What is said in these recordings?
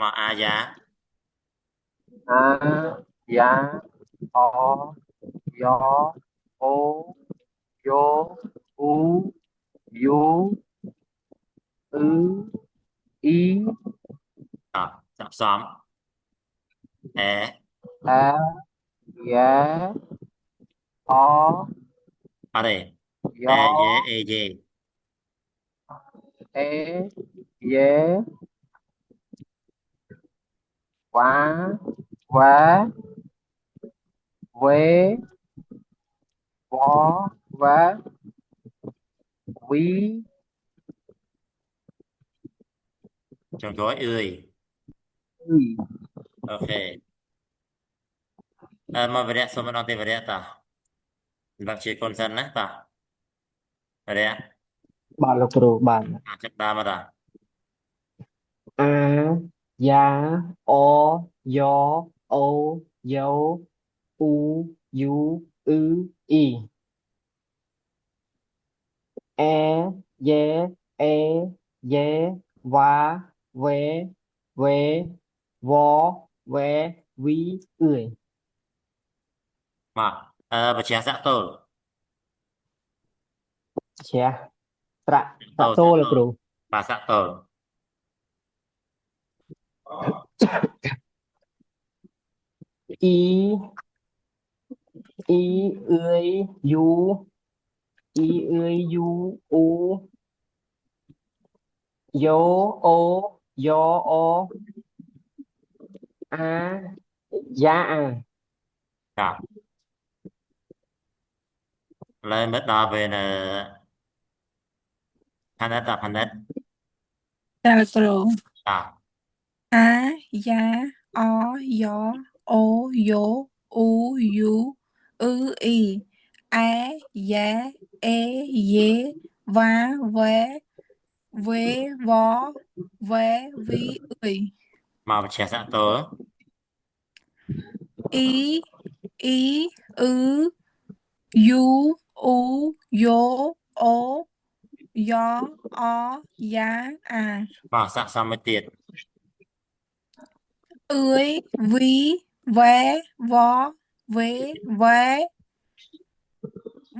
មកអាយ៉ាអាយ៉ាអយ៉អូយោអ៊ូយូអ៊ឺអ៊ីតោះស័ព្ទសមអេអាយ៉អអត់ទេអេយ៉យេអេយេអេយេវ៉ាវ៉ាវេវវ៉ាវីចុងក្រោយអឿយអ៊ីអូខេមកវិរៈសូមម្ដងទេវិរៈតោះសម្រាប់ជាកូនសិនណាតោះវិរៈបាទលោកគ្រូបាទអាចចាប់ដើមមកតោះអាយ៉ាអយ៉អូយោអ៊ូយូអ៊ឺអ៊ីអេយេអេយេវ៉ាវេវេវវេវីអឿយមកបច្ចេកសាក់ទល់ឈះប្រាក់ប្រាក់តូសាក់ទល់លោកគ្រូបាទសាក់ទល់អ៊ីអ៊ីអឿយយូអ៊ីអឿយយូអ៊ូយោអូយោអូអាយ៉ាអាបាទឥឡូវមកដល់ពេលផានិតតផានិតតាល់ក្រូបាទអាយ៉ាអយ៉អូយោអ៊ូយូអ៊ឺអ៊ីអែយ៉ែអេយេវ៉ាវែវេវវែវីអ៊ុយមកបច្ចេកសាក់ទល់អ៊ីអ៊ីអ៊ឺយូអ៊ូយោអូយ៉អយ៉ាអាមកសាក់សមមួយទៀតអឿយវីវែវវេវែ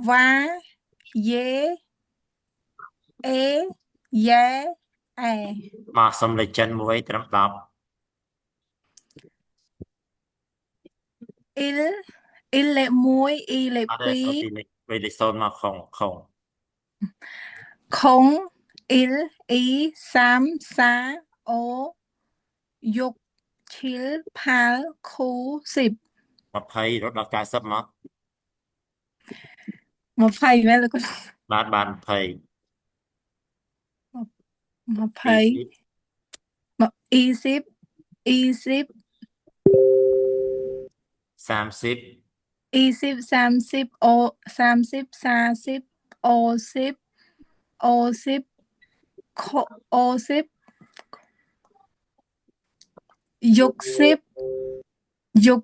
វ៉ាយេអេយ៉ែអែមកសុំលេខចិនមួយត្រឹម10អ៊ីលអ៊ីលលេខ1អ៊ីលេខអត់ទេសូម2ពីលេខ0មកខុងខុងអ៊ីលអ៊ីសាមសាអូយុកឈិលផាល់ខូ10 20រត់ដល់90មក20មែនលោកបាន20 20 20 អ៊ី10អ៊ី10 30អ៊ី10 30អូ30 40អូ10អូ10ខអូ10យុក10យុក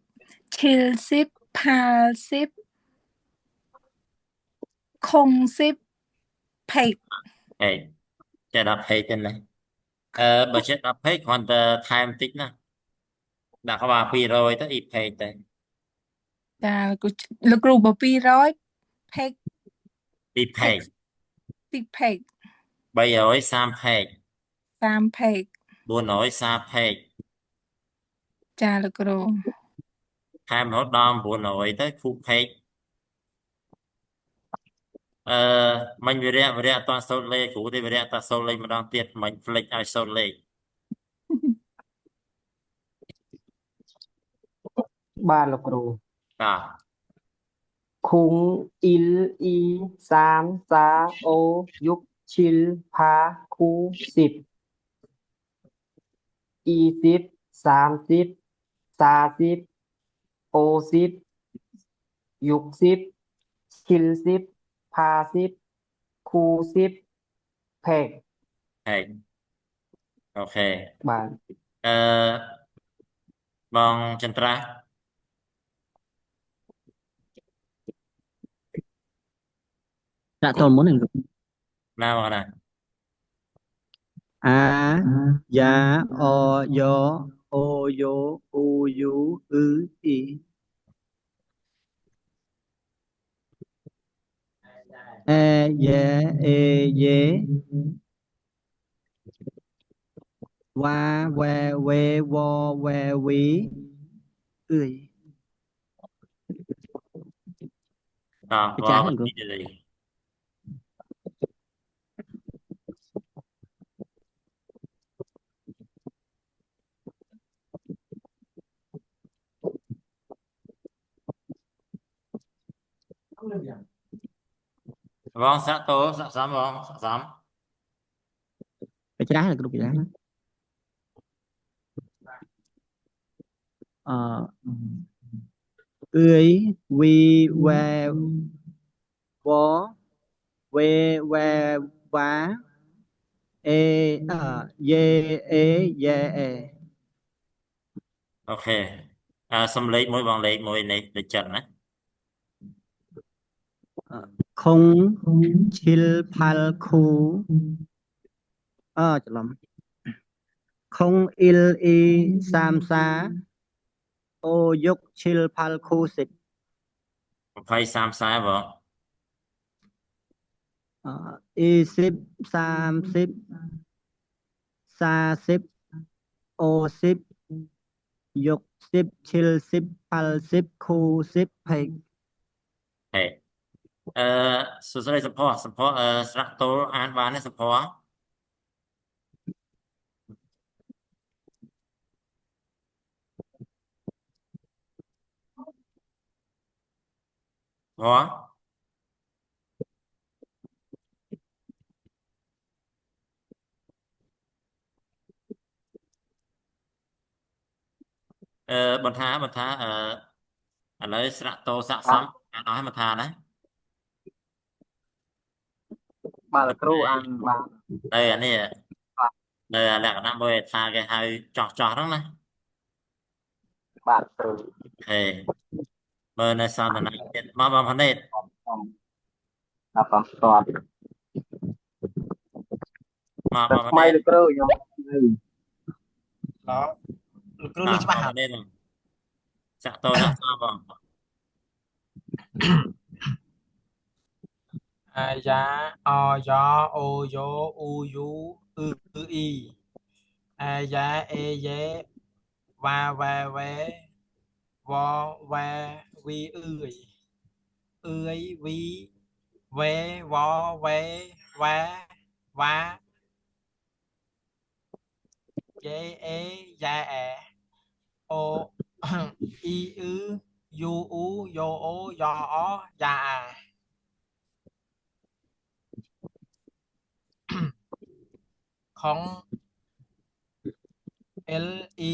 10ឈិល10ផាល់10ខុង10ផេកហេចេះ10ហេទៅណាបើចេះ10ហេគ្រាន់តែថែមតិចណាដាក់ក្បាល200ទៅអ៊ីផេទៅតាលោកគ្រូបើ200ផេក2ផេផេកកទីផេក330ផេក30ផេក430ផេកចាលោកគ្រូថែមរហូតដល់900ទៅគូផេកអឺមិញវិរៈអត់ទាន់សូត្រលេខគ្រូទេវិរៈតសូត្រលេខម្ដងទៀតមិញផ្លេចឲ្យសូត្រលេខបាទលោកគ្រូបាទខុងអ៊ីលអ៊ីសាមសាអូយុកឈិលផាខូ10អ៊ី10 30 40អូ10យុក10ឈិល10ផា10ខូ10ផេកហេអូខេបាទអឺបងចន្ទ្រាដាក់តលមុនហ្នឹងណាបងណា a ya o yo u i e ye wa we wo we ơi តោះ cái វ trái វ này cơ ទីទៅលេខបងសាក់តោសាក់សំបងសាក់សំ cái trái là cái trái ờ ơi we wo we wa ye អូខេសំលេខមួយបងលេខមួយនៃដូចចិនណា không chil pal khuច្រឡំ không il i sam sa ô yuk chil pal khu 10 20 30បង 20 30 40 ô 10 yuk 10 chil 10 pal 10khu 10 20 ហេសួស្តីសុផសុផស្រាក់តូលអានបានទេសុផហ៎បន្ថាឥឡូវស្រាក់តូលសាក់សំអានអស់ហើយបន្ថាណា បាទលោកគ្រូអានបាន đây anh này đây là năm mươi tha cái hai chọt chọt đó nè បាទគ្រូ thì bờ này sao là này mà bằng phần này ដល់បន្តស្ទាត់ mà តែ bằng ថ្ phần មី này លោកគ្រូខ្ញុំនៅ đóលោកគ្រូ à លើច្បាស់ bằng ហ่ะ phần này mà chắc tôi chắc sao bằng à giá o gió ô dố u dú y à giá e dé va vé vo va vi vi vé vo vé vá dễ e giá ô y du u yo ô yo ó ya không L E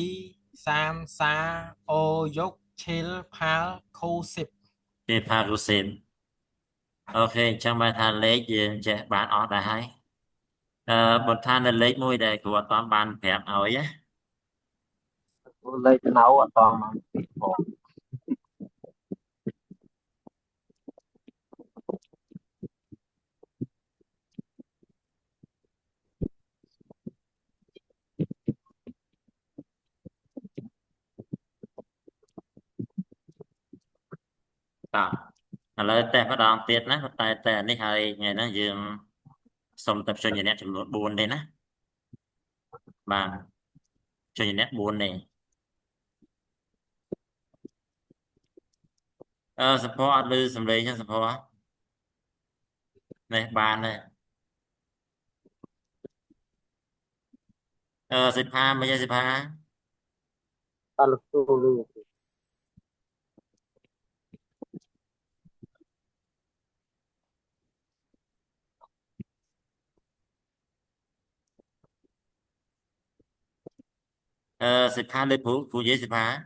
30 O ยก chill pal คู10 thì pha của xin ok trong bài than lấy gì chạy bạn ở đại hay một than là lấy môi đây của toàn bàn phèm ấy á លេខទៅនៅអត់តមកបង ตาแล้วแต่ก็ดองเตียดนะแต่นี่ให้ไงนะยืมสมtập cho nhà nétចំនួន4đây ណាបាទcho nhà nét 4នេះសភ័អត់ឮសំឡេងហ្នឹងសភ័នេះបានទេសិផាមិនទេសិផា តើលោកគ្រូលឺ สิផាលើពូនិយាយសិផាត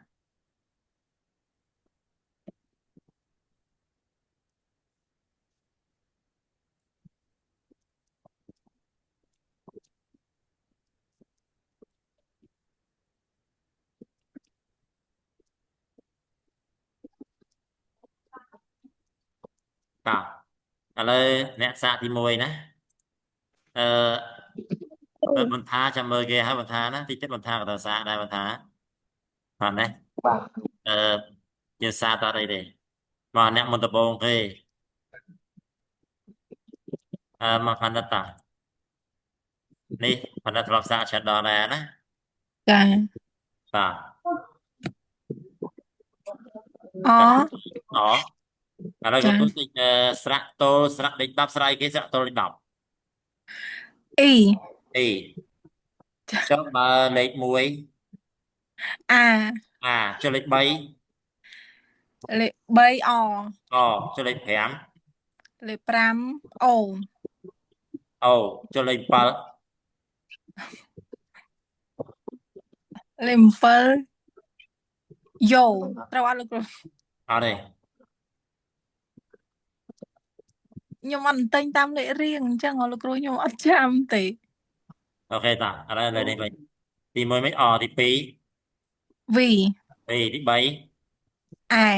ើឥឡូវអ្នកសាកទី1ណា បន្ថាចាំមើលគេហើយបន្ថាណាតិចទៀតបន្ថាក៏ត្រូវសាដែរបន្ថាបាទណា បាទ អឺយើងសាតអត់អីទេមកអ្នកមុនដំបូងគេមកផាន់ឌិតតានេះផាន់ឌិតធ្លាប់សាកឆាត់ដល់ដែរណា ចា បាទ អ អូឥឡូវក៏ ចា ទូតិចស្រៈទល់ស្រៈលេខ10ស្រៈអីគេស្រៈទល់លេខ10 អ៊ី អេ ចា ចុះបើលេខ1 អា ចុះលេខ3 លេខ3អ ចុះលេខ5 លេខ5អូ ចុះលេខ7 លេខ7យ៉ូត្រូវអត់លោកគ្រូ អត់ទេ ខ្ញុំអត់ទិញតាមលេខរៀងអញ្ចឹងលោកគ្រូខ្ញុំអត់ចាំទេ អូខេតាឥឡូវលេខនេះវិញទី1មិនទី2 V ទី3 អែ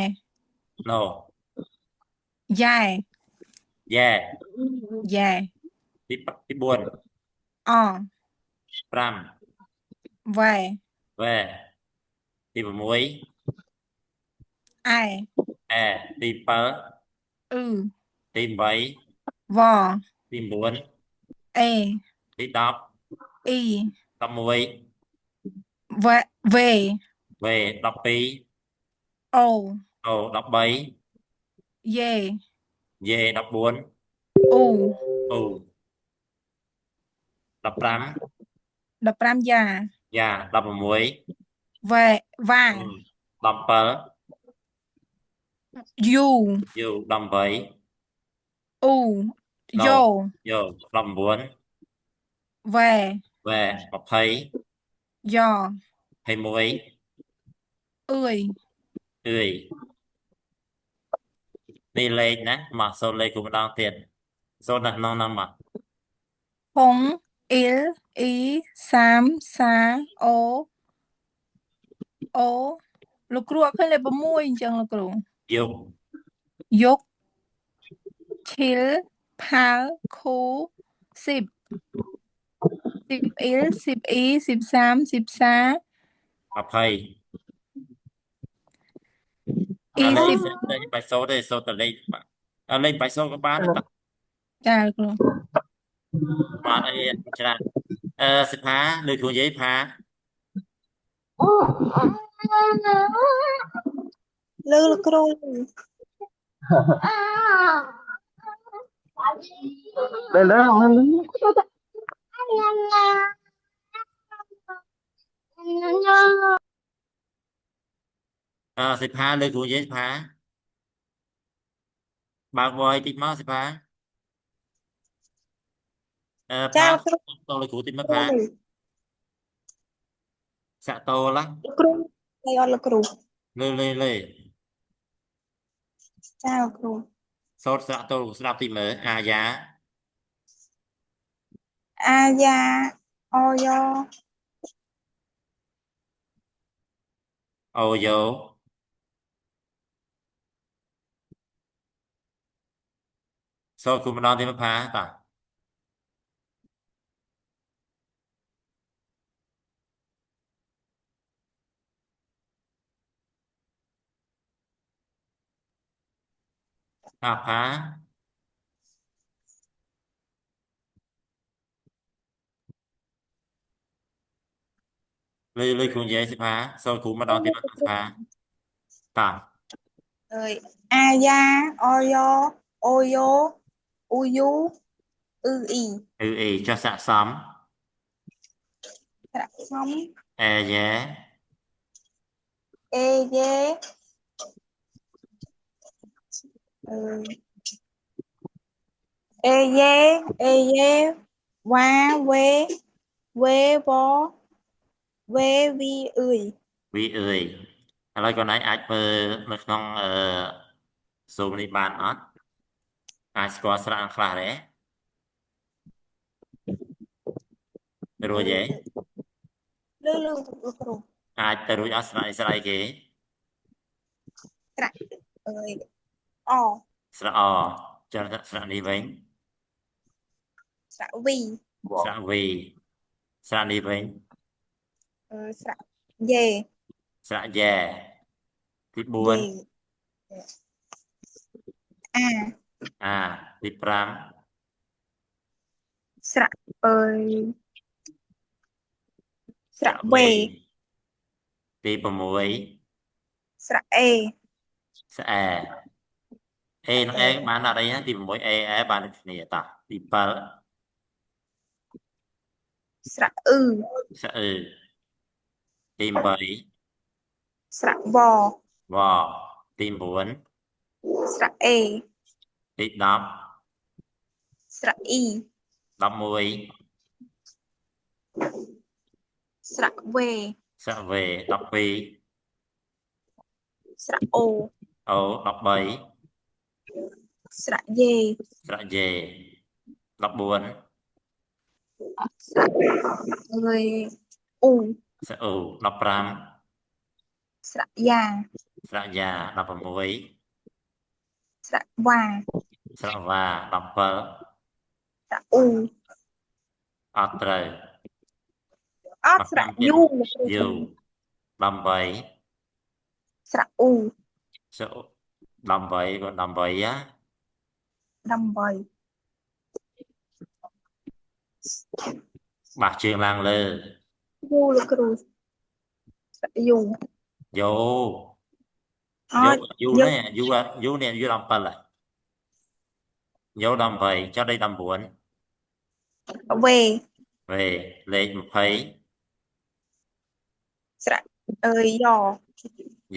no យ៉ែ yeah យ៉ែ ទី4 អ 5 វ៉ែ where ទី6 អែ ទី7 អ៊ឺ ទី8 វ ទី9 អេ ទី10 អ៊ី 11 វ៉ែវេ វេ12 អូ 13 យេ យេ14 អ៊ូ អូ15 15យ៉ា យ៉ា16 វ៉ែវ៉ា 17 យូ យូ18 អ៊ូ no យ៉ូ យោ19 វ៉ែ វេ20 យ៉ 21 អឿយ អឿយនេះលេខណាមកសូនលេខគូម្ដងទៀតសូននៅក្នុងហ្នឹងមក ហុងអ៊ីលអ៊ីសាមសាអូអូលោកគ្រូអត់ឃើញលេខ6អញ្ចឹងលោកគ្រូ យុ យុកឈិលផាល់ខូ10 10អ៊ីល10អ៊ី10សាម10សា 20 អ៊ី លេខ 10 លេខបាច់សូនទេសូនតែលេខលេខបាច់សូនក៏បានដែរតា ចាលោកគ្រូ បានអីច្រើនសិក្ខាលើគ្រូនិយាយផា លើលោកគ្រូ đây đó không សិក្ខាលើគ្រូនិយាយសិក្ខាបើកវយតិចមកសិក្ខាផា ចាលោកគ្រូ តលើគ្រូតិចមកផាសាក់តលណា លោកគ្រូលេអត់លោកគ្រូ លើ ចាលោកគ្រូ សូត្រសាក់តលស្ដាប់ទីមើលអាយ៉ា អាយ៉ាអូយ៉ូ អូយ៉ូសូត្រគ្រូម្ដងទៀតមកផាតាផាលើគ្រូនិយាយសិក្ខាសូត្រគ្រូម្ដងទៀតមកសិក្ខាតា អើយអាយ៉ាអូយ៉ូអូយ៉ូអ៊ូយូអ៊ឺអ៊ី អេចុះសាក់សំ ប្រាក់សំ អេយ៉ែ អេយេអឺអេយេវ៉ាវេវេវវេវីអ៊ឺយ វីអើយឥឡូវកូនឯងអាចមើលនៅក្នុងZoom នេះបានអត់អាចស្គាល់ស្រៈខ្លះទេរួចទេ លើលោកគ្រូ អាចទៅរួចអត់ស្រៈស្អីគេ ប្រាក់អើយអ ស្រៈអចុះស្រៈនេះវិញ ប្រាក់វី ស្រៈវី ស្រៈនេះវិញ ស្រៈយេ ស្រៈយ៉ែទី4 យេអា អាទី5 ស្រៈស្រៈវេ ទី6 ស្រៈអេ ស្អែអេនឹងអេបានអត់អីណាទី6អេអែបានដូចគ្នាតោះទី7 ស្រៈអ៊ឺ ស្អឺទី8 ស្រៈវ វទី9 ស្រៈអេ ទី10 ស្រៈអ៊ី 11 ស្រៈវេ ស្រៈវេ12 ស្រៈអូ អូ13 ស្រៈយេ ស្រៈយេ14 ស្រៈអ៊ូ ស្រៈអ៊ូ15 ស្រៈយ៉ា ស្រៈយ៉ា16 ស្រៈវ៉ា ស្រៈវ៉ា17 ស្រៈអ៊ូ អត់ត្រូវ អត់ស្រៈយូ យូ18 ស្រៈអ៊ូ ស្រៈ18ក៏18ហ៎ 8 បាសជើងឡើងលើ យូលោកគ្រូស្រៈយូ យោ អ យោ ត់ យូ យើ នេះយូយូនេះយូ17ហ៎យោ18ចុះដេក19 វេ វេលេខ20 ស្រៈយ៉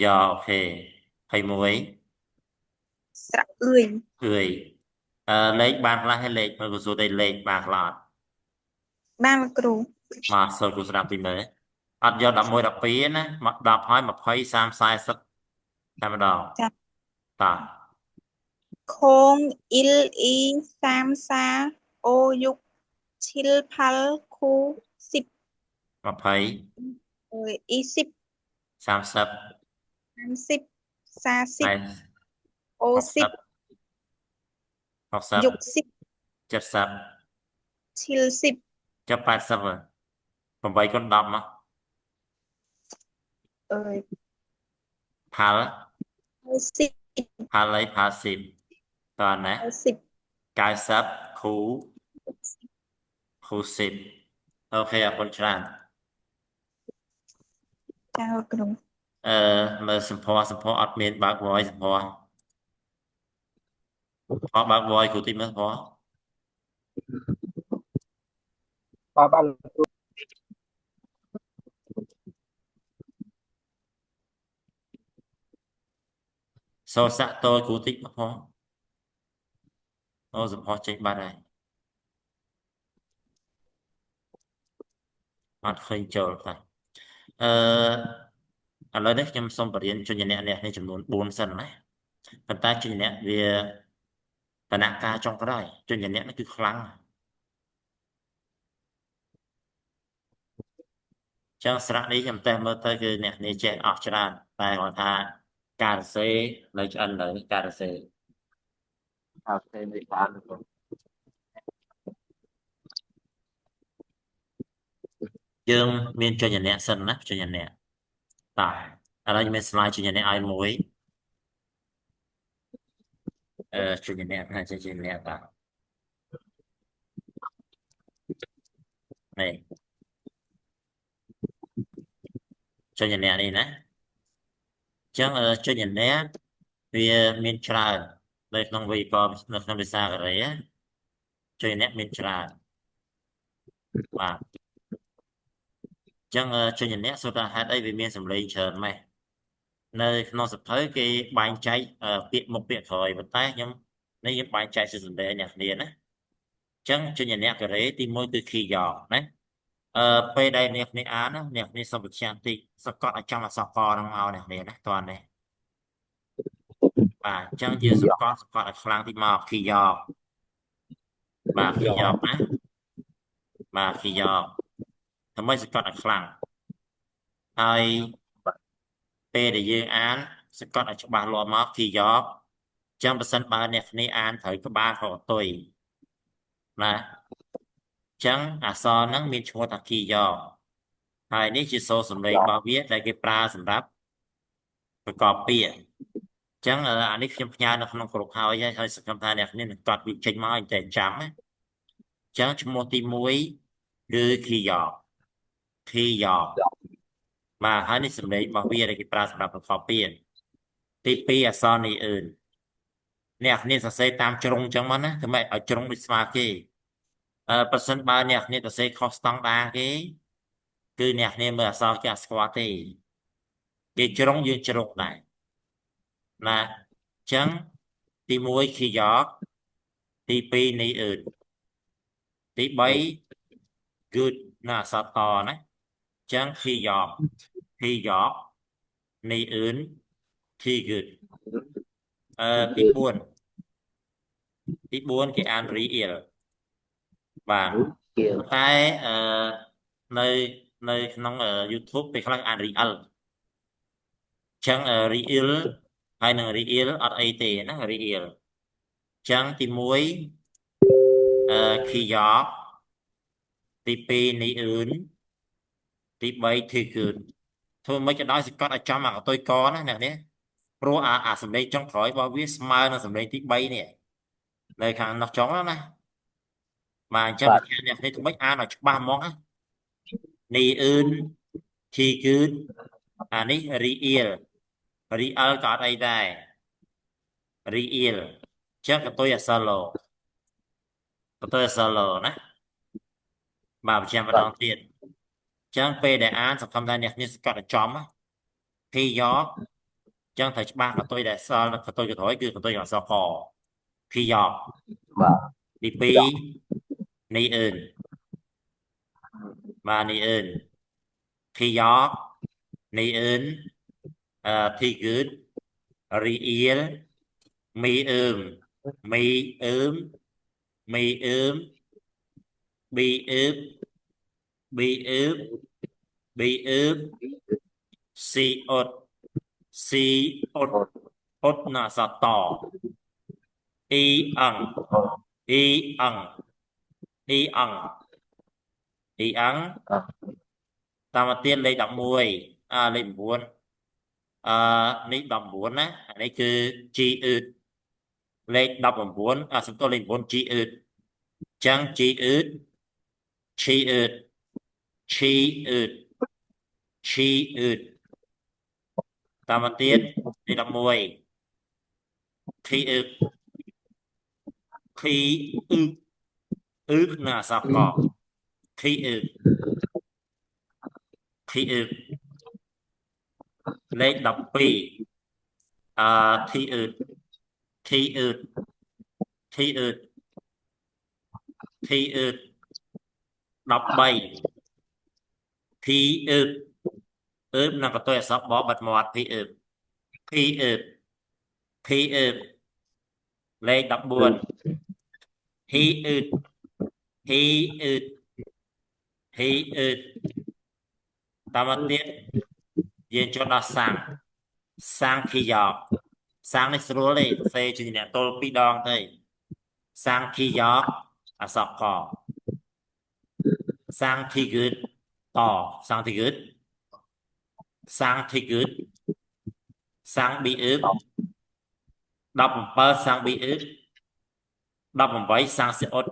យ៉អូខេ21 ស្រៈអឿយ អឿយលេខបានខ្លះហើយលេខមើលគូសួរតែលេខបានខ្លះអត់ បានលោកគ្រូ មកសូត្រគូស្ដាប់ពីមើលអត់យក11 12ណាមក10ហើយ20 30 40តែម្ដង ចា តា ខងអ៊ីលអ៊ីសាមសាអូយុកឈិលផាល់ខូ10 20 អ៊ី10 30 30 40អូ 60 10យុក 60 70 10ឈិល10 ចាប់80ហ៎8គុណ10មក ផល 10 ផលអីផល10តើណា 10 90គូ10អូខេអរគុណច្រើន ចាលោកគ្រូ មើលសម្ផស្សអត់មានបើក voice សម្ផស្សអត់បើក voice គ្រូតិចមើលសម្ផស្ស បាន សូរសាក់តូចគ្រូតិចសម្ផស្សអូសម្ផស្សចេញបាត់ហើយអត់ឃើញចូលខ្លះឥឡូវនេះខ្ញុំសូមបរៀនជញ្ញៈនេះចំនួន4សិនណាប៉ុន្តែជញ្ញៈវាដំណាក់កាលចុងក្រោយជញ្ញៈនេះគឺខ្លាំងចឹងស្រៈនេះខ្ញុំតែមើលទៅគឺអ្នកនេះចេះអស់ច្រើនតែគាត់ថាការសរសេរនៅឆ្អិននៅការសរសេរ អូខេនេះបាន យើងមានជញ្ញៈសិនណាជញ្ញៈតោះឥឡូវខ្ញុំមាន slide ជញ្ញៈឲ្យមួយជញ្ញៈថាជញ្ញៈតោះនេះជញ្ញៈនេះណាចឹងជញ្ញៈវាមានច្រើននៅក្នុងវេយ្យាករណ៍នៅក្នុងភាសាកូរ៉េជញ្ញៈមានច្រើនបាទចឹងជញ្ញៈសូត្រថាហេតុអីវាមានសម្លេងច្រើនម៉េះនៅក្នុងសភៅគេបែងចែកពាក្យមុខពាក្យក្រោយប៉ុន្តែខ្ញុំបែងចែកជាសម្លេងអ្នកគ្នាណាចឹងជញ្ញៈកូរ៉េទី1គឺ key yaw ណាពេលដែលអ្នកគ្នាអានណាអ្នកគ្នាសូមបញ្ជាក់តិចសកត់ឲ្យចំអក្សរកហ្នឹងមកអ្នកគ្នាណាតើនេះបាទអញ្ចឹងយើងសកត់ឲ្យខ្លាំងតិចមក key yaw បាទ key yaw ណាបាទ key yaw ដើម្បីសកត់ឲ្យខ្លាំងហើយពេលដែលយើងអានសកត់ឲ្យច្បាស់លាស់មក key yaw ចឹងបើសិនបើអ្នកគ្នាអានត្រូវក្បាលខុសអតុយណា ចឹងអក្សរហ្នឹងមានឈ្មោះថាគីយ៉ហើយនេះជាសូរសំឡេងរបស់វាដែលគេប្រើសម្រាប់ប្រកបពាក្យចឹងអានេះខ្ញុំផ្ញើនៅក្នុងក្រុមហើយសង្ឃឹមថាអ្នកនេះនឹងកត់វាចេញមកឲ្យតែចាំណាចឹងឈ្មោះទី1គឺគីយ៉បាទហើយនេះសំឡេងរបស់វាដែលគេប្រើសម្រាប់ប្រកបពាក្យទី2អក្សរនេះអ្នកនេះសរសេរតាមជ្រុងចឹងមកណាធ្វើម៉េចឲ្យជ្រុងដូចស្មើគេប្រសិនបើអ្នកនេះសរសេរខុសស្តង់ដារគេគឺអ្នកនេះមើលអក្សរគេអត់ស្គាល់ទេគេជ្រុងយើងជ្រុងដែរណាចឹងទី1គីយ៉ទី2នេះទី3 good ណាអក្សរតណាចឹងគីយ៉នេះទីgood ទី4គេអាន real បាទតែនៅក្នុង YouTube ពេលខ្លះអាន real ចឹង real ហើយនឹង real អត់អីទេណា real ចឹងទី1គីយ៉ទី2នេះទី3 thì good ធ្វើមិនក៏ដោយសង្កត់ឲ្យចំអាកតុយកណាអ្នកនេះព្រោះអាសម្លេងចុងក្រោយរបស់វាស្មើនឹងសម្លេងទី3នេះនៅខាងនោះចុងណាបាទអញ្ចឹងអ្នកនេះធ្វើមិនអានឲ្យច្បាស់ហ្មងណានេះthì good អានេះ real ក៏អត់អីដែរ real ចឹងកតុយអក្សរឡណាបាទបញ្ជាក់ម្ដងទៀតចឹងពេលដែលអានសង្ឃឹមថាអ្នកនេះសង្កត់ឲ្យចំគីយ៉ចឹងត្រូវច្បាស់កតុយដែលសល់កតុយក្រោយគឺកតុយអក្សរកគីយ៉ទី2នេះបាទនេះគីយ៉នេះthì good real មីអឺមមីអឺមប៊ីអឺមស៊ីអត់អត់ណាសតអ៊ីអងតាមមកទៀតលេខ11លេខ9នេះ19ណាអានេះគឺ G អឺតលេខ19សំទោសលេខ9 G អឺតចឹង G អឺត ឈីអឺតតាមមកទៀតលេខ11ខីអឺតណាអក្សរកខីអឺតលេខ12ធីអឺត13ធីអឺតនឹងកតុយអក្សរបបាត់មាត់ធីអឺតលេខ14ហ៊ីអឺតតាមមកទៀតយើងចូលដល់សាំងគីយ៉សាំងនេះស្រួលទេសរសេរជាអ្នកទល់2ដងទៅសាំងគីយ៉អក្សរកសាំងធីគឺតសាំងធីគឺតសាំងប៊ីអឺប17សាំងប៊ីអឺប18សាំងស៊ីអ៊ុត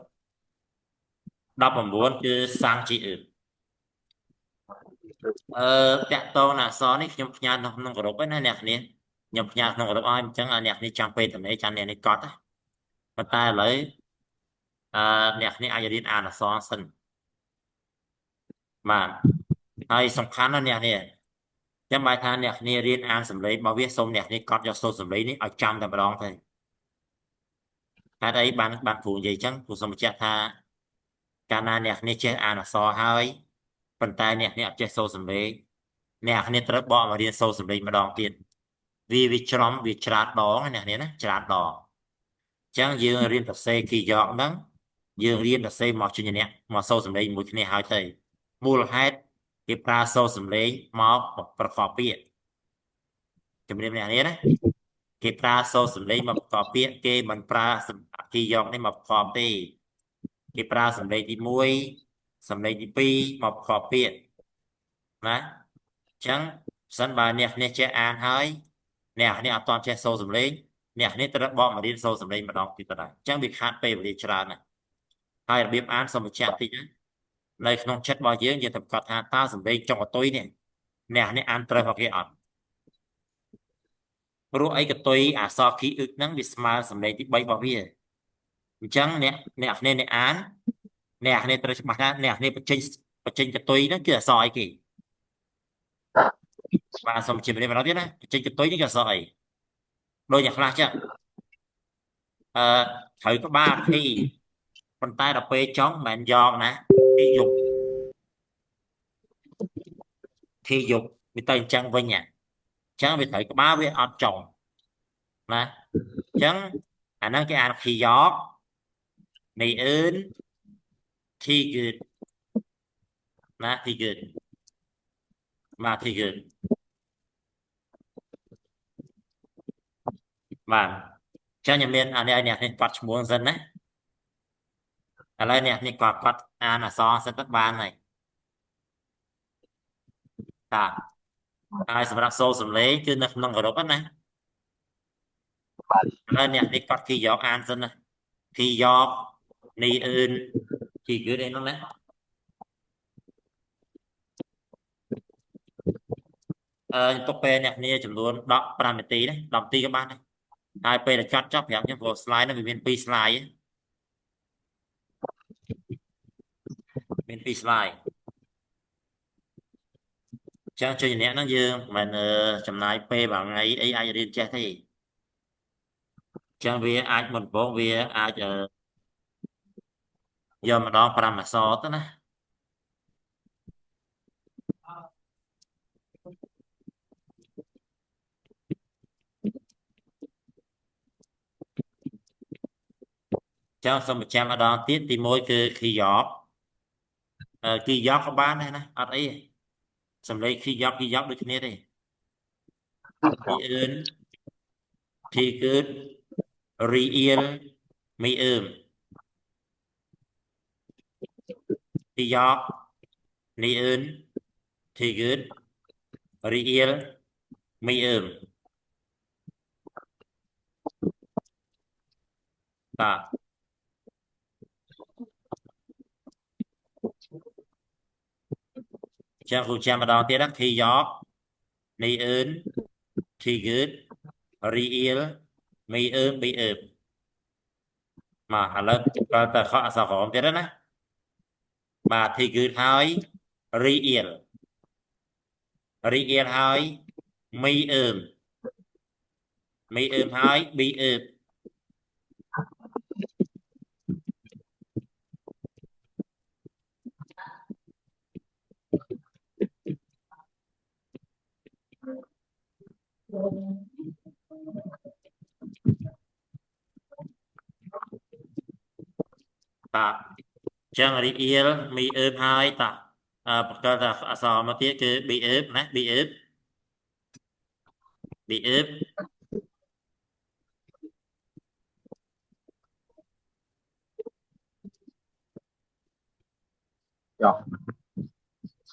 19គឺសាំងជីអឺបតាក់តងអក្សរនេះខ្ញុំផ្ញើនៅក្នុងក្រុមណាអ្នកនេះខ្ញុំផ្ញើក្នុងក្រុមឲ្យអញ្ចឹងអ្នកនេះចាំពេលតំណេចាំអ្នកនេះកត់ប៉ុន្តែឥឡូវអ្នកនេះអាចរៀនអានអក្សរសិនបាទហើយសំខាន់ណាស់អ្នកនេះចាំបាយថាអ្នកនេះរៀនអានសម្លេងរបស់វាសូមអ្នកនេះកត់យកសូរសម្លេងនេះឲ្យចាំតែម្ដងទៅហេតុអីបានគ្រូនិយាយអញ្ចឹងគ្រូសូមបញ្ជាក់ថាកាលណាអ្នកនេះចេះអានអក្សរហើយប៉ុន្តែអ្នកនេះអត់ចេះសូរសម្លេងអ្នកនេះត្រូវបកមករៀនសូរសម្លេងម្ដងទៀតវាច្រំវាច្រាតដងអ្នកនេះណាច្រាតដងអញ្ចឹងយើងរៀនសរសេរគីយ៉កហ្នឹងយើងរៀនសរសេរមកជំនះមកសូរសម្លេងមួយគ្នាហើយទៅមូលហេតុគេប្រើសូរសម្លេងមកប្រកបពាក្យជំរាបអ្នកនេះណាគេប្រើសូរសម្លេងមកប្រកបពាក្យគេមិនប្រើគីយ៉កនេះមកប្រកបទេ គេប្រើសំឡេងទី1សំឡេងទី2មកប្រកបពាក្យណាអញ្ចឹងសិនបើអ្នកនេះចេះអានហើយអ្នកនេះអត់ទាន់ចេះសូរសំឡេងអ្នកនេះត្រូវបកមករៀនសូរសំឡេងម្ដងទៀតដែរអញ្ចឹងវាខាតពេលវេលាច្រើនណាស់ហើយរបៀបអានសូមបញ្ជាក់តិចណានៅក្នុងចិត្តរបស់យើងយើងត្រូវប្រកាសថាតើសំឡេងចុងកតុយនេះអ្នកនេះអានត្រូវរបស់គេអត់ព្រោះអីកតុយអក្សរគីអ៊ឹកហ្នឹងវាស្មើសំឡេងទី3របស់វាអញ្ចឹងអ្នកនេះអានអ្នកនេះត្រូវច្បាស់ថាអ្នកនេះបញ្ចេញកតុយហ្នឹងគឺអក្សរអីគេបាទសូមជម្រាបម្ដងទៀតណាបញ្ចេញកតុយនេះគឺអក្សរអីដូចអ្នកខ្លះចឹងត្រូវក្បាលភីប៉ុន្តែដល់ពេលចង់មិនយកណាទីយកវាទៅអញ្ចឹងវិញអញ្ចឹងវាត្រូវក្បាលវាអត់ចង់ណាអញ្ចឹងអាហ្នឹងគេអានភីយកនៃអឿនធីគឺណាធីគឺបាទធីគឺបាទចឹងខ្ញុំមានអានេះអ្នកនេះគាត់ឈ្មោះសិនណាឥឡូវអ្នកនេះគាត់អានអក្សរសិនទៅបានហើយតាហើយសម្រាប់សូរសំឡេងគឺនៅក្នុងអឺរ៉ុបណាឥឡូវអ្នកនេះគាត់គីយកអានសិនណាគីយកនេះអឿនគីគឺអីនោះណាទុកពេលអ្នកនេះចំនួន15នាទីណា10នាទីក៏បានដែរហើយពេលដែលចប់ប្រាប់ខ្ញុំព្រោះ slide នោះវាមាន2 slide មាន2 slide ចឹងជួយអ្នកហ្នឹងយើងមិនចំណាយពេលមួយថ្ងៃអីអាចរៀនចេះទេចឹងវាអាចមុនដំបូងវាអាចយកម្ដង5អក្សរទៅណាចឹងសូមបញ្ចាំម្ដងទៀតទី1គឺគីយកគីយកក៏បានដែរណាអត់អីសំឡេងគីយកដូចគ្នាទេពីអឿនធីគឺរីអៀលមីអឺមទីយកនេះអឿនធីគឺរីអៀលមីអឺមតាចឹងគ្រូចាំម្ដងទៀតណាធីយកនេះអឿនធីគឺរីអៀលមីអឺមមកឥឡូវក៏ទៅខកអក្សរក្រមទៀតណាបាទធីគឺហើយរីអៀលហើយមីអឺមហើយប៊ីអឺមបាទចឹងរីអៀលមីអឺមហើយតាបង្កើតថាអក្សរមកទៀតគឺប៊ីអឺមណាប៊ីអឺម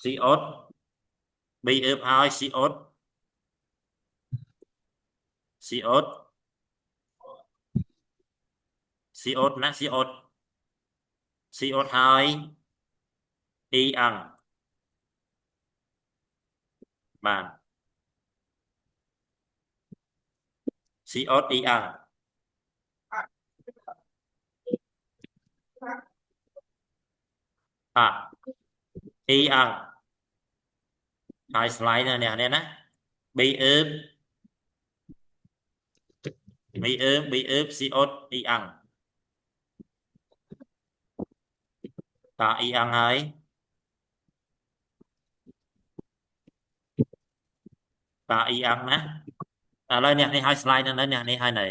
ស៊ីអត់ប៊ីអឺមហើយស៊ីអត់ណាស៊ីអត់ហើយអ៊ីអាំងបាទស៊ីអត់អ៊ីអាំងអ៊ីអាំងហើយ slide នេះណាប៊ីអឺមស៊ីអត់អ៊ីអាំងតាអ៊ីអាំងហើយតាអ៊ីអាំងណាឥឡូវអ្នកនេះឲ្យ slide នៅអ្នកនេះឲ្យនៅ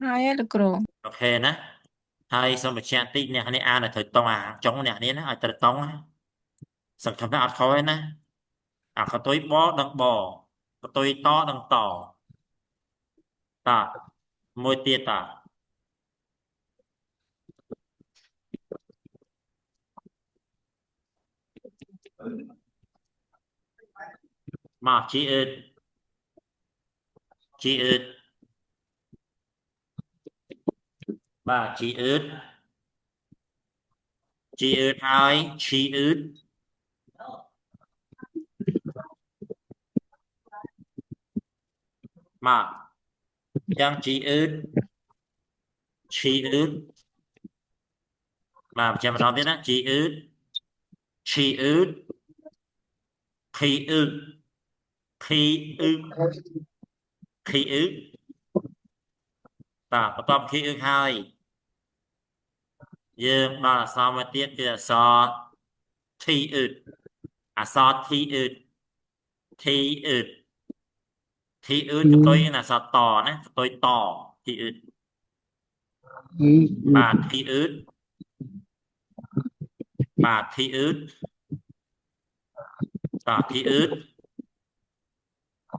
ហើយលោកគ្រូអូខេណាហើយសូមបញ្ជាក់តិចអ្នកនេះអានឲ្យត្រូវតង់ចុងអ្នកនេះណាឲ្យត្រូវតង់សង្ឃឹមថាអត់ខុសទេណាអាកតុយបដឹងប tôi to đằng tỏ ta môi tia ta mà chị ướt bà chị ướt hai chị ướt mà chẳng chị ướt mà chả mà nói biết đó chị ướt khi ướt khi ướt khi ướt ta bắt tóm khi ướt hai dương đó là sao mà tiết kia so thi ướt so thi ướt thi ướt của tôi là sao tỏ nè tôi tỏ thi ướt bà thi ướt ta thi ướt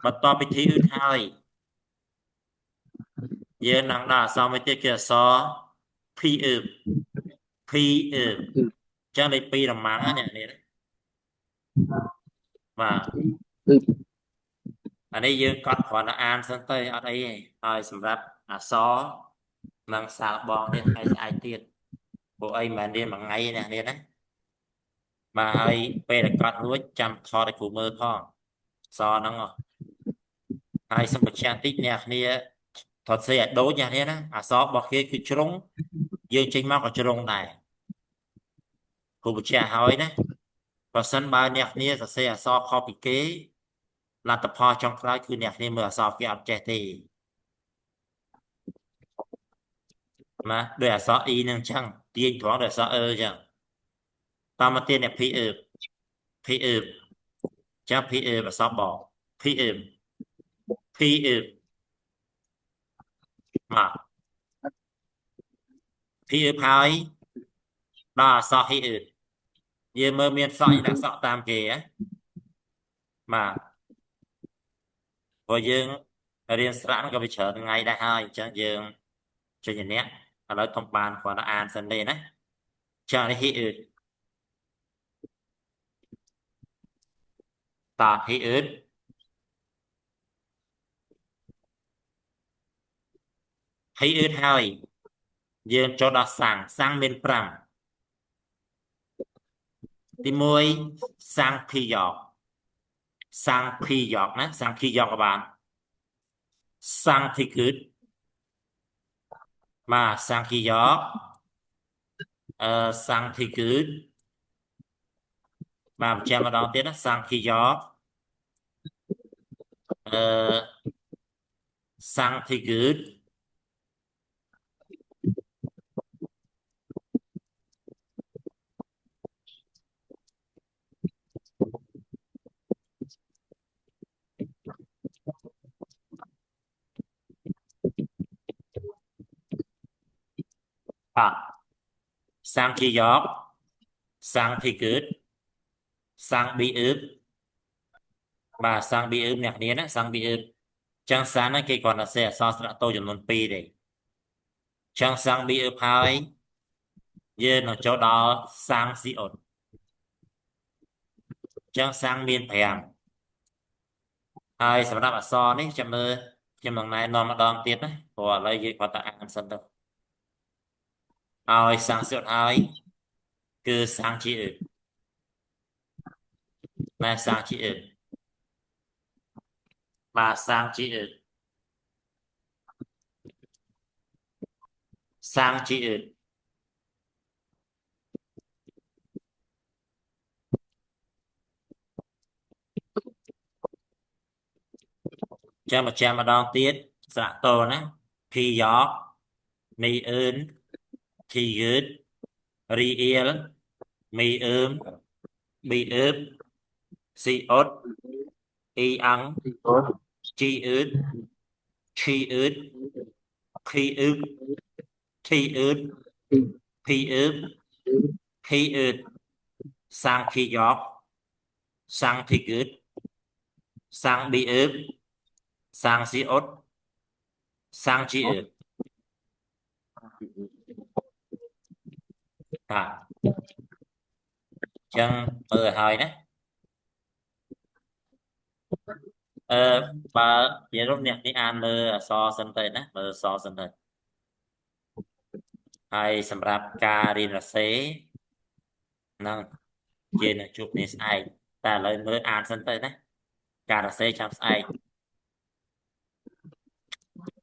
bắt tóm bị thi ướt hai dương nắng là sao mà tiết kia so thi ướt chẳng lấy pi làm mắng á nhỉ và อันนี้យើងកត់គ្រាន់តែអានសិនទៅអត់អីទេហើយសម្រាប់អក្សរនឹងសាកបងនេះថ្ងៃស្អែកទៀតពួកអីមិនមែនរៀនមួយថ្ងៃទេអ្នកនេះណាបាទហើយពេលដែលកត់រួចចាំថតឲ្យគ្រូមើលផងអក្សរហ្នឹងហើយសូមបញ្ជាក់តិចអ្នកគ្នាថតសេឲ្យដូចអ្នកនេះណាអក្សររបស់គេគឺជ្រុងយើងចេញមកក៏ជ្រុងដែរគ្រូបញ្ជាក់ហើយណាបើសិនបើអ្នកគ្នាសរសេរអក្សរខុសពីគេលទ្ធផលចុងក្រោយគឺអ្នកគ្នាមើលអក្សរគេអត់ចេះទេណាដោយអក្សរ e នឹងអញ្ចឹងទាញត្រង់ដោយអក្សរ អញ្ចឹងតាមមកទៀតអ្នក p អឺចាំ p អឺអក្សរបក p អឺមក p អឺហើយដល់អក្សរ h អឺយើងមើលមានសក់ដាក់សក់តាមគេហ៎បាទព្រោះយើងរៀនស្រៈក៏វាច្រើនថ្ងៃដែរហើយអញ្ចឹងយើងចេញអ្នកឥឡូវខ្ញុំបានគ្រាន់តែអានសិនទេណាចានេះ h អឺតា h អឺហើយយើងចូលដល់សាំងមាន5ទី1សាំងភីយ៉កណាសាំងភីយ៉កក៏បានសាំងភីគឺបាទសាំងភីយ៉កសាំងភីគឺបាទបញ្ជាក់ម្ដងទៀតណាសាំងភីយ៉កសាំងភីគឺបាទសាំងភីយ៉កសាំងភីគឺសាំងប៊ីអឺបាទសាំងប៊ីអឺអ្នកគ្នាណាសាំងប៊ីអឺចឹងសាំងហ្នឹងគេគ្រាន់តែសេអក្សរស្រៈតូចចំនួន2ទេចឹងសាំងប៊ីអឺហើយយើងនឹងចូលដល់សាំងស៊ីអ៊ុតចឹងសាំងមាន5ហើយសម្រាប់អក្សរនេះចាំមើលខ្ញុំនឹងណែនាំម្ដងទៀតណាព្រោះឥឡូវយើងគាត់តែអានសិនទៅហើយសាំងស៊ីអ៊ុតហើយគឺសាំងជីអឺណាសាំងជីអឺបាទសាំងជីអឺចាំបញ្ជាក់ម្ដងទៀតស្រៈតូណាភីយ៉កមីអឿនធីយឺតរីអៀលមីអឺមប៊ីអឺបស៊ីអ៊ុតអ៊ីអាំងជីអឺតឈីអឺតភីអឺបធីអឺតភីអឺបភីអឺតសាំងភីយ៉កសាំងភីគឺត sang bị ướp sang si ốt sang chi ướp chân hơi đấy bà giờ lúc nè đi ăn mơ so sân tây nè mơ so sân tây hay sầm rạp cà ri là xế nâng trên là chụp này sai ta lời mơ ăn sân tây nè cà là xế chăm sai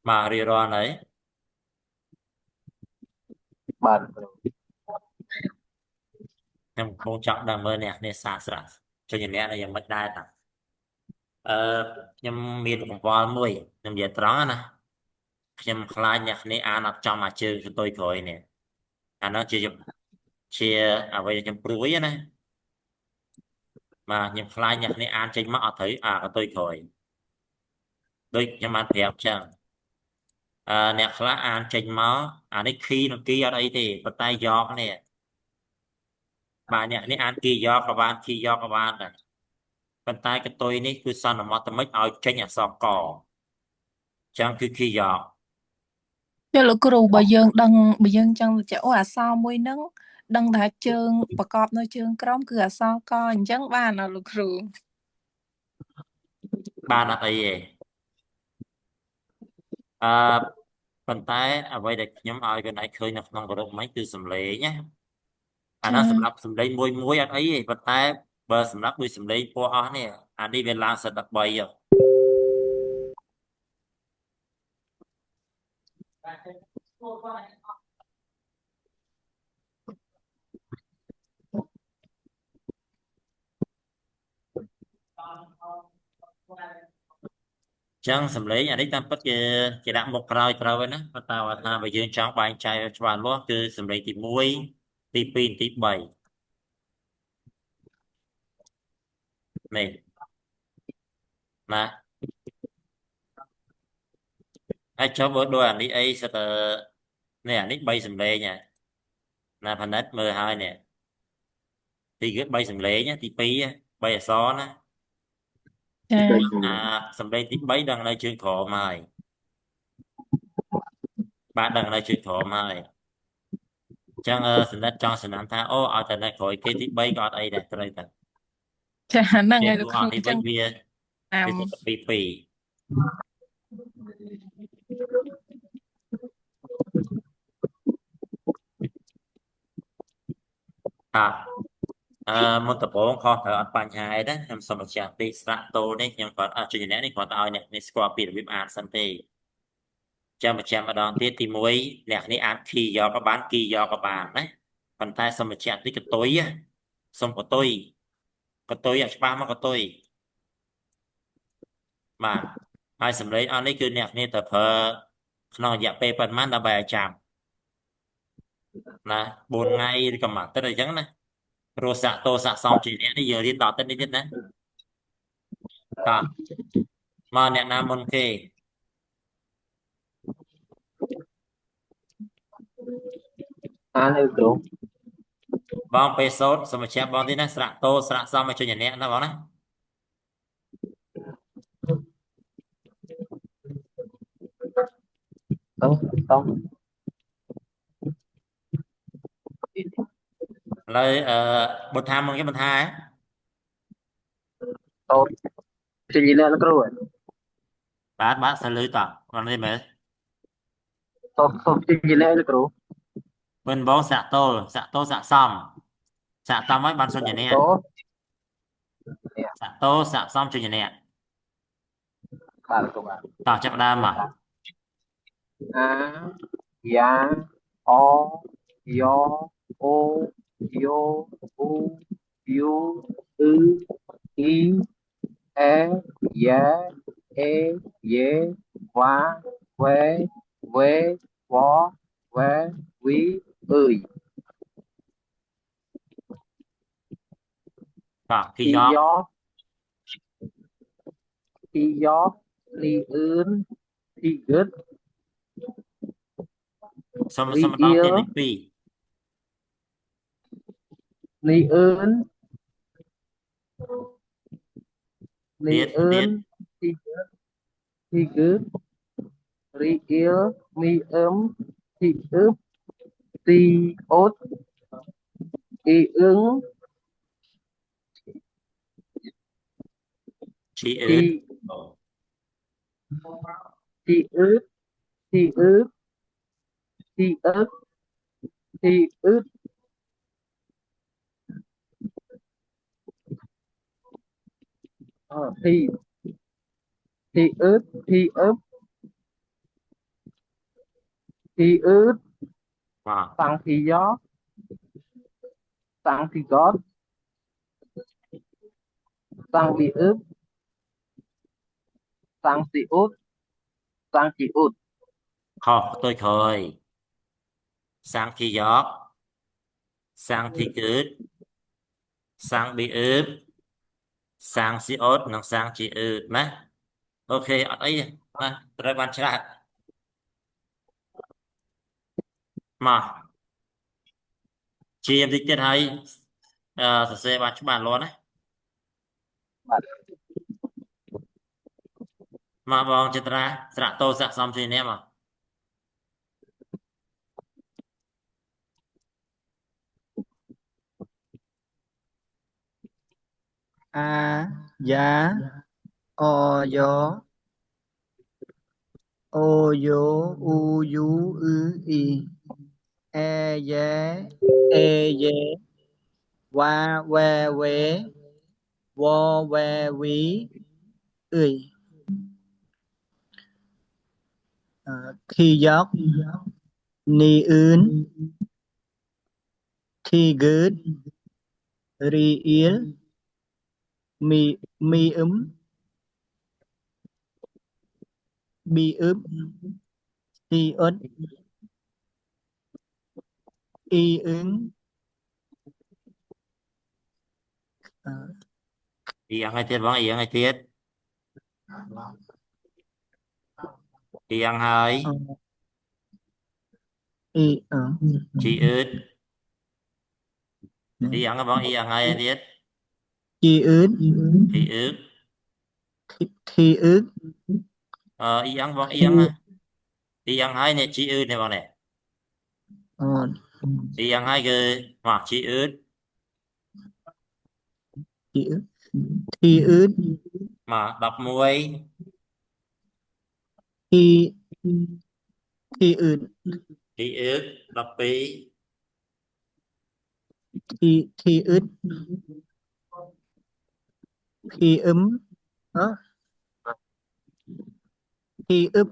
mà ri ron đấy បាទ ខ្ញុំកំពុងចង់ដល់មើលអ្នកនេះសាស្ត្រចុះអ្នកនេះយ៉ាងមិនដែរតាខ្ញុំមានកង្វល់មួយខ្ញុំនិយាយត្រង់ណាខ្ញុំខ្លាចអ្នកនេះអានអត់ចំអាជើងទៅក្រោយនេះអានោះជាអ្វីខ្ញុំព្រួយណាបាទខ្ញុំខ្លាចអ្នកនេះអានចេញមកអត់ត្រូវអាទៅក្រោយដូចខ្ញុំបានប្រាប់ចឹងអ្នកខ្លះអានចេញមកអានេះគីនឹងគីអត់អីទេប៉ុន្តែយកនេះបាទអ្នកនេះអានគីយកក៏បានគីយកក៏បានដែរប៉ុន្តែកតុយនេះគឺសន្មតមិនឲ្យចេញអក្សរកចឹងគឺគីយក ចុះលោកគ្រូបើយើងដឹងបើយើងចង់ទៅចាក់អូអក្សរមួយហ្នឹងដឹងថាជើងប្រកបនៅជើងក្រោមគឺអក្សរកអញ្ចឹងបានអត់លោកគ្រូ បានអត់អីទេប៉ុន្តែអ្វីដែលខ្ញុំឲ្យកូនឯងឃើញនៅក្នុងប្រពមិញគឺសំឡេងណាអានោះសម្រាប់សំឡេងមួយអត់អីទេប៉ុន្តែបើសម្រាប់ដូចសំឡេងពណ៌អស់នេះអានេះវាឡើងសិត13ចឹងសំឡេងអានេះតាមពិតគេដាក់មុខក្រោយត្រូវហើយណាប៉ុន្តែថាបើយើងចង់បែងចែកច្បាស់លាស់គឺសំឡេងទី1ទី2ទី3នេះណាហើយចុះបើដូចអានេះអីសិតនេះអានេះ3សំឡេងណាផនិតមើលហើយនេះទីគឺ3សំឡេងទី2 3អក្សរណា ចា សំឡេងទី3ដឹងនៅជើងក្រោមហើយបាទដឹងនៅជើងក្រោមហើយអញ្ចឹងសំណិតចង់សំណាំថាអូឲ្យតែនៅក្រោយគេទី3ក៏អត់អីដែរត្រូវតែ ចាហ្នឹងហើយលោក គ្រូ គ្រូ អត់នេះ ចឹ វិញ ង វា តាម ទៅពីមុនដំបូងខុសត្រូវអត់បញ្ហាអីណាខ្ញុំសូមបញ្ជាក់ពីស្រាក់តូនេះខ្ញុំគាត់អត់ជួយអ្នកនេះគាត់ឲ្យអ្នកនេះស្គាល់ពីរបៀបអានសិនទេចាំបញ្ជាក់ម្ដងទៀតទី1អ្នកនេះអាន key យកក៏បាន key យកក៏បានណាប៉ុន្តែសូមបញ្ជាក់ទីកតុយសូមកតុយកតុយឲ្យច្បាស់មកកតុយបាទហើយសម្លេងអស់នេះគឺអ្នកនេះទៅប្រើក្នុងរយៈពេលប៉ុន្មានដើម្បីឲ្យចាំណា4ថ្ងៃឬក៏មួយទឹកអញ្ចឹងណាព្រោះសាក់តោសាក់សំជាអ្នកនេះយើងរៀនដល់ទឹកនេះទៀតណាតោះមកអ្នកណាមុនគេ អានអីគ្រូ បងពេលសូត្រសូមបញ្ជាក់បងទៀតណាស្រាក់តោស្រាក់សំឲ្យជួយអ្នកណាបងណា ต้อง ឥឡូវបុថាមកគេបុថាហ៎ តូតជាញីអ្នកគ្រូ បាទសិលឺតបងនេះមើល តូតជាញីអ្នកគ្រូ មិនបងសាក់តោសាក់សំសាក់តំឲ្យបានសុញអ្នក តូត សាក់តោសាក់សំជួយអ្នក បាទគ្រូបាទ តោះចាប់ដើមមក អាយ៉ាអយ៉អូយ៉ូអ៊ូយូអ៊ឺអ៊ីអេយ៉ែអេយេវ៉ាវ៉េវេវ៉វ៉េវីអ៊ឺយ តោះគី ទី យក យ៉ទីយ៉ទីអឿនទីហ្គឹត សុំម្ដងទៀតនេះ2 នេះអឿន ni tiết ơn thì cứ ri yêu mi thì ướp thì ốt thì ứng chi ướt thì ướp thì ướp thì ướp thì ướp thì ướp thì ướp thì ướp mà tăng thì gió tăng thì gót tăng thì ướp tăng thì út tăng thì út khó tôi thôi sang thì gió sang thì ướt sang bị ướt sang si ốt nâng sang chỉ ướt má ok ở đây mà tôi bạn trả mà chị em thích tiết hay sẽ bạn cho bạn luôn đấy mà vòng chết ra sạ tô sạ xong cho anh em à a giá o gió ô dố u dú ư y e dé ê dé wa we wé wo we ví ươi khi giót ni ươn thi gớt ri yến mi mi bi si ớt y ứng ý ăn hay tiết vòng ý ăn hay tiết ý ăn hay y chị ướt ý ăn vòng ý ăn hay tiết chi ướt thì ướt thi ướt ý ăn vòng ý thi ăn à ý ăn hay này chị ướt này vòng này ờ, ý ăn hay cái hoặc chị ướt chi ướt thi ướt mà đọc muối thi thi ướt chị ướt đọc bí thi ướt thi đó thi ướp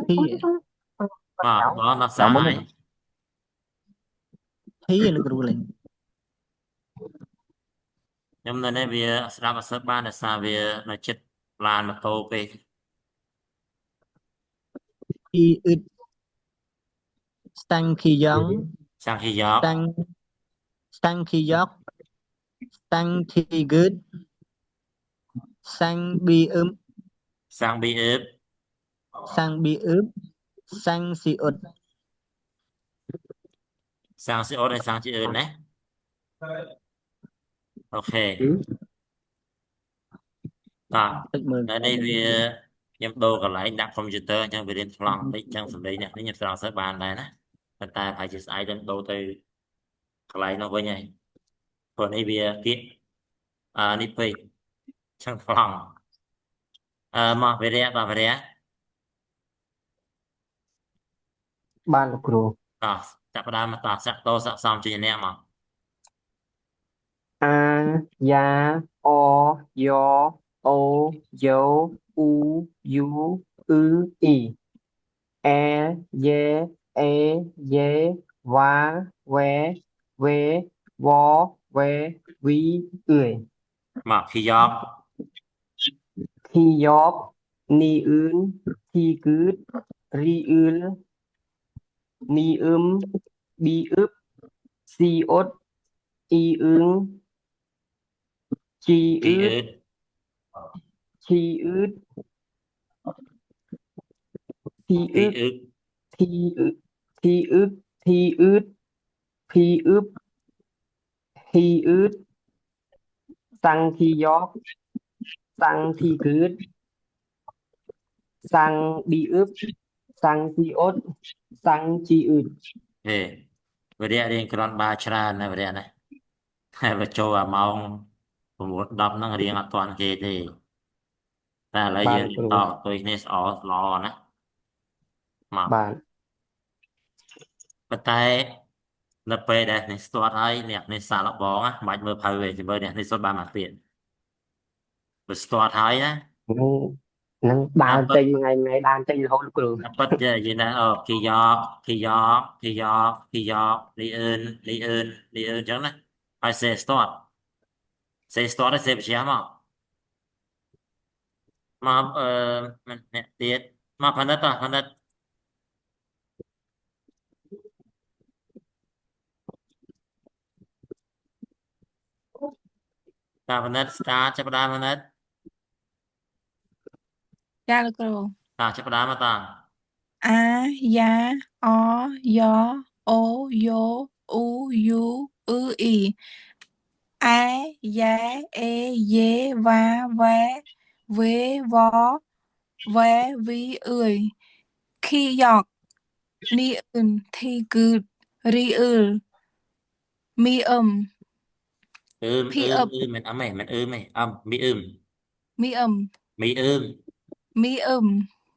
thi mà đó là Đó sai mới được. thi là cái lên nhưng mà này vì sắp và sắp ban là sao vì nó chết lan mà tô cái thi ướt sang khi giống sang khi gió sang sang khi giót sang thi gớt sang bi sang bị ướp sang bi ướp sang si ướt sang sẽ ổn hay sang chị ướt đấy ok à tích mừng ở đây vì nhầm đồ còn lại đặt computer chẳng vì đến lòng tích chẳng xử lý nè nếu nhập lòng sẽ bàn này nè người ta phải chỉ ai đến đồ từ còn lại nó với nhảy còn đây vì kiện nịp về chẳng lòng mà về đây và về đây Ban là cừu chắc là mà ta sẽ tô sẽ xong cho anh em mà a ya o yo o yo u yu ư y e dê e dê wa we we wo we vi ươi mà khi gió khi gióp ni ươn thi cướt ri ươn mi bi ướp si ốt y ứng chi khi ướt ướt chi ướt thi khi ướt ướt thi ướt thi ướt thi ướt thi ướp thi ướt sang thi gió sang thi cướt sang đi ướp sang thi ốt sang chi ướt ហេវរៈរៀងគ្រាន់បើច្រើនណាវរៈណាហើយបើចូលអាម៉ោង9 10ហ្នឹងរៀងអត់ទាន់គេទេតែឥឡូវ បា យើង ន រៀ គ្ ន រូ តទៅគ្នាស្អល្អណាមក បាន ប៉ុន្តែនៅពេលដែលនេះស្ទាត់ហើយអ្នកនេះសាកល្បងណាមិនបាច់មើលភៅទេមើលអ្នកនេះសុទ្ធបានមកទៀតបើស្ទាត់ហើយណា នឹងដើ តាម រ ពិត ចេញមួយថ្ងៃដើរចេញរហូតលោកគ្រូ តាមពិតនិយាយណាអូគេយកគេយកគេយកគេយកលីអឿនលីអឿនលីអឿនអញ្ចឹងណាហើយសេស្ទាត់សេស្ទាត់ហើយសេបជាមកមកអ្នកទៀតមកផនិតផនិតតាផនិតស្តាចាប់ផ្ដើមផនិត ចាលោកគ្រូ តាចាប់ផ្ដើមមកតា អាយ៉ាអយ៉អូយ៉អ៊ូយូអ៊ឺអ៊ីអែយ៉ែអេយេវ៉ាវ៉ែវេវ៉វ៉ែវីអឿយខីយ៉កនីអ៊ឹនធីគឺតរីអ៊ឺលមីអឹម ភីអឹប មិនអឹមទេមិនអ៊ឺមទេអឹមមីអ៊ឺម មីអឹម មីអ៊ឺម មីអឹម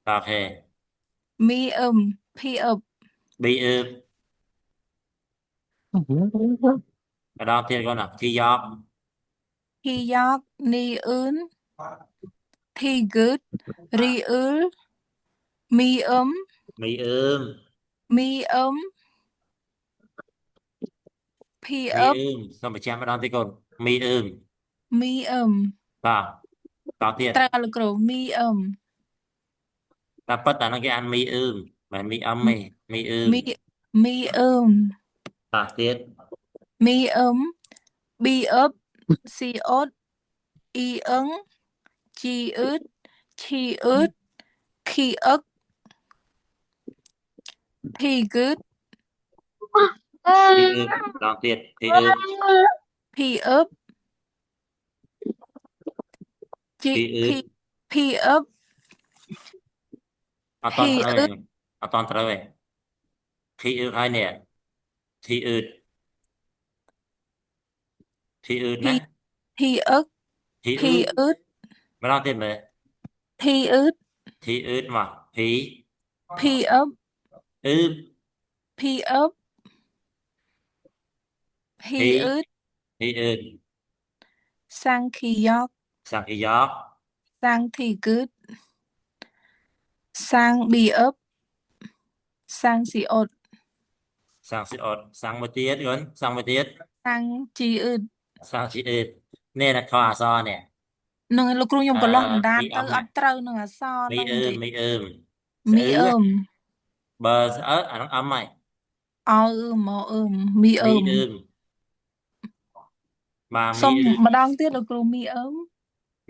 អូខេ មីអឹមភីអឹប ប៊ីអ៊ឺមម្ដងទៀតកូនណាគេយក ខីយ៉កនីអ៊ឹនធីគឺតរីអ៊ឺលមីអឹម មីអ៊ឺម មីអឹមភី មី អឹប អ៊ឺមសូមបញ្ជាក់ម្ដងទៀតកូនមីអ៊ឺម មីអឹម បាទតទៀត ត្រូវលោកគ្រូមីអឹម តែប៉ិតអាហ្នឹងគេអានមីអ៊ឺមមិនមីអឹមទេមីអ៊ឺម មីមីអឹម តទៀត មីអឹមប៊ីអឹបស៊ីអ៊ុតអ៊ីអឹងជីអ៊ឺតឈីអ៊ឺតខីអឹកធីគឺត មីអ៊ឺមម្ដងទៀតមីអ៊ឺម ភីអឹបជី មីអ៊ឺ ភី ម ភីអឹប អត់ត ហ៊ី ត្រូវ អ៊ឺ ទេអត់តត្រូវទេធីអ៊ឺមហើយនេះធីអ៊ឺតធីអ៊ឺត ភី ណា ភីអឹក ធី ភី អ៊ឺតម្ អ៊ឺត ដងទៀតមើល ភីអ៊ឺត ធីអ៊ឺតមកភី ភីអឹប អ៊ឺម ភីអឹបភី ភី អ៊ឺត ធីអ៊ឺត សាំងខីយ៉ក សាំងគេយក សាំងធីគឺតសាំងប៊ីអឹបសាំងស៊ីអ៊ុត សាំងស៊ីអត់សាំងមួយទៀតកូនសាំងមួយទៀត សាំងជីអ៊ឺត សាំងជីអ៊ឺតនេះណាខអសនេះ នឹងលោកគ្រូខ្ញុំ អឺ កន្លោះអណ្ដាត មីអឹ ទៅ ម អត់ត្រូវនឹងអក្សរ មី នឹង អ៊ឺម ទេ មីអ៊ឺម មីអឹម បើស្អើអាហ្នឹងអឹមហើយ អអ៊ឺមអអ៊ឺមមីអ៊ឺ មី ម អ៊ឺមបាទ សុ មី ំ អ៊ឺម ម្ដងទៀតលោកគ្រូមីអ៊ឺម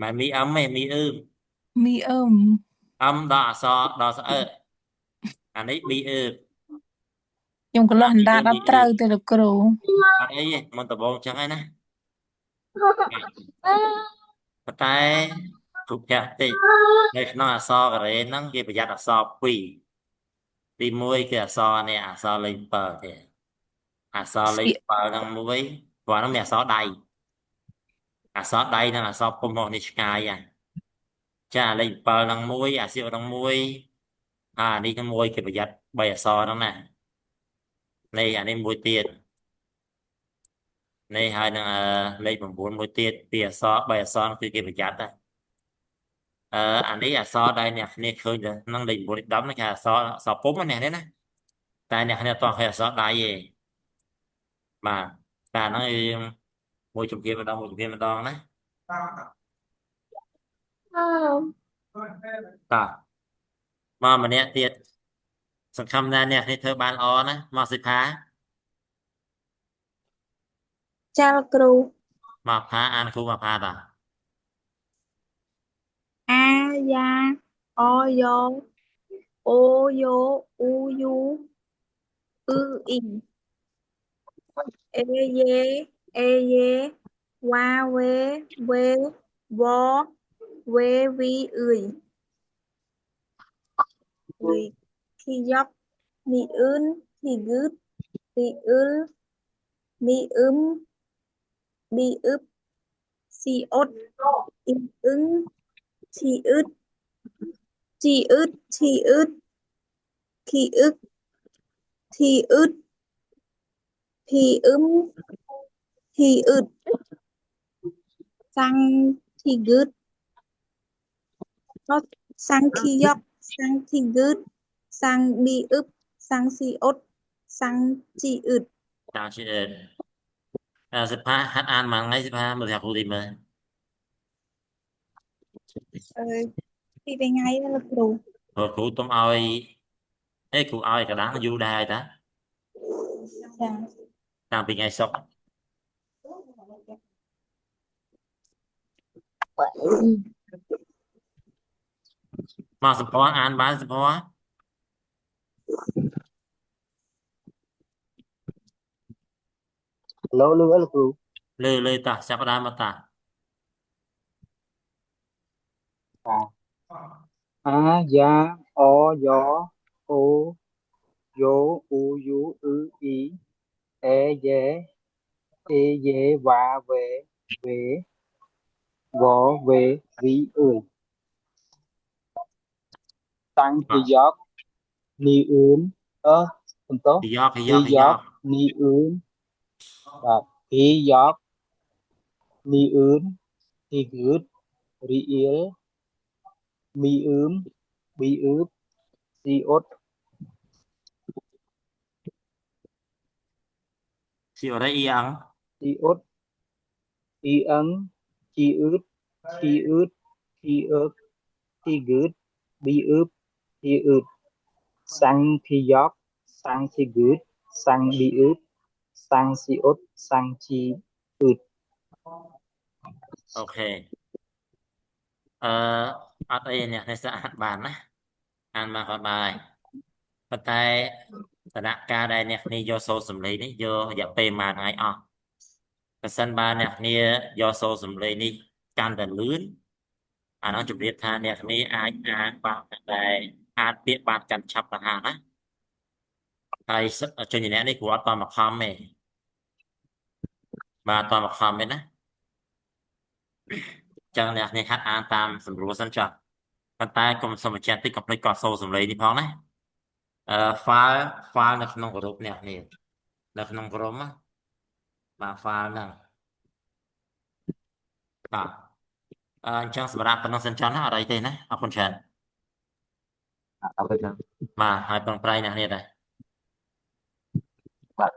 មិនមីអឹមទេមីអ៊ឺម មីអ៊ឺម អឹមដល់អសដល់ស្អើអានេះមីអ៊ឺម ខ្ញុំកន្លោះអណ្ដាតអត់ត្រូវទេលោកគ្រូ អត់អីទេមិនដំបងចឹងឯណាប៉ុន្តែគ្រប់ចាស់តិចនៅក្នុងអក្សរកូរ៉េហ្នឹងគេប្រយ័ត្នអក្សរ2ទី1គឺអក្សរនេះអក្សរលេខ7ទេអក្សរលេខ7ហ្នឹងមួយព្រោះហ្នឹងមានអក្សរដៃអក្សរដៃនិងអក្សរពុំមកនេះឆ្ងាយចាលេខ7ហ្នឹងមួយអាសៀវហ្នឹងមួយនេះហ្នឹងមួយគេប្រយ័ត្ន3អក្សរហ្នឹងណានេះអានេះមួយទៀតនេះហើយនឹងលេខ9មួយទៀតពីអក្សរ3អក្សរគឺគេប្រយ័ត្នដែរអានេះអក្សរដែលអ្នកគ្នាឃើញហ្នឹងលេខ9លេខ10ហ្នឹងគេអក្សរពុំណានេះណាតែអ្នកគ្នាអត់ឃើញអក្សរដៃទេបាទតែហ្នឹងគឺមួយជំហានម្ដងមួយជំហានម្ដងណាតាមកម្នាក់ទៀតសង្ឃឹមថាអ្នកនេះធ្វើបានល្អណាមកសិក្ខា ចាលោកគ្រូ មកផាអានគ្រូមកផាតា អាយ៉ាអយ៉អូយ៉អ៊ូយូអ៊ឺអ៊ីអេយេ yé wa we wo we vi ơi khi dốc mi ưn thì gứt thì ưl mi bi ướp si ốt in ứng thì ướt thì ướt thì ướt thì ức thì ướt thì thì ướt sang thì gứt có sang khi dốc sang thì gứt sang bi ướp sang si ốt sang chi ướt Chào chị Sếp Pha hát an mà ngay Sếp Pha một thằng cụ tìm mà đi về ngay đó là đủ rồi cụ tôm oi ấy cụ oi cả đáng vô đai ta dạ làm bị ngay sốc mà Sếp Pha an bán Sếp Pha Lỗ nữa là cừu. lê lê ta siapa đa mà ta A ya o yo o yo u yu y ye wa we wo we vi ơi tăng thì giót ni ướn không tốt khi thì giót giọt ni ướn và thì giót ni ướn thì gứt ri yếu mi bi ướp si ốt si ở đây y ăn si ốt y ấn chi ướt chi ướt chi ướp chi gứt bi ướp chi ướt sang thì giót sang thì gứt sang bi ướp sang si ốt sang chi ướt ok ở đây nè này sẽ hát bàn á ăn mà còn bài bắt tayตระการใดเนี่ยนี่โยโซสำลีนี่โยอย่าไปมาไงอ่ะกษันบาเนี่ยนี่โยโซสำลีนี่การแต่ลื่นน้องจุดเรียนทานเนี่ยนี่อาจบางแต่อาจเปรียบบางกันฉับต่างหากนะไอ้จนอย่างนี้นี่กูว่าตอนมาคอมเองมาตอนมาคอมเองนะจังเนี่ยนี่ฮัดอ่านตามสำรวจสัญจรปัตตากรมสมัชชาติกับในเกาะโซสำลีนี่พ้องนะไฟล์ในขนมกระดูกเนี่ยนี่ในขนมกระดูกมั้งมาไฟล์นั่งបាទអញ្ចឹងសម្រាប់ប៉ុណ្ណឹងសិនចុះណាអត់អីទេណាអរគុណច្រើន à, bây giờ បាទហើយប្រឹងប្រែងអ្នកនេះដែរ bạn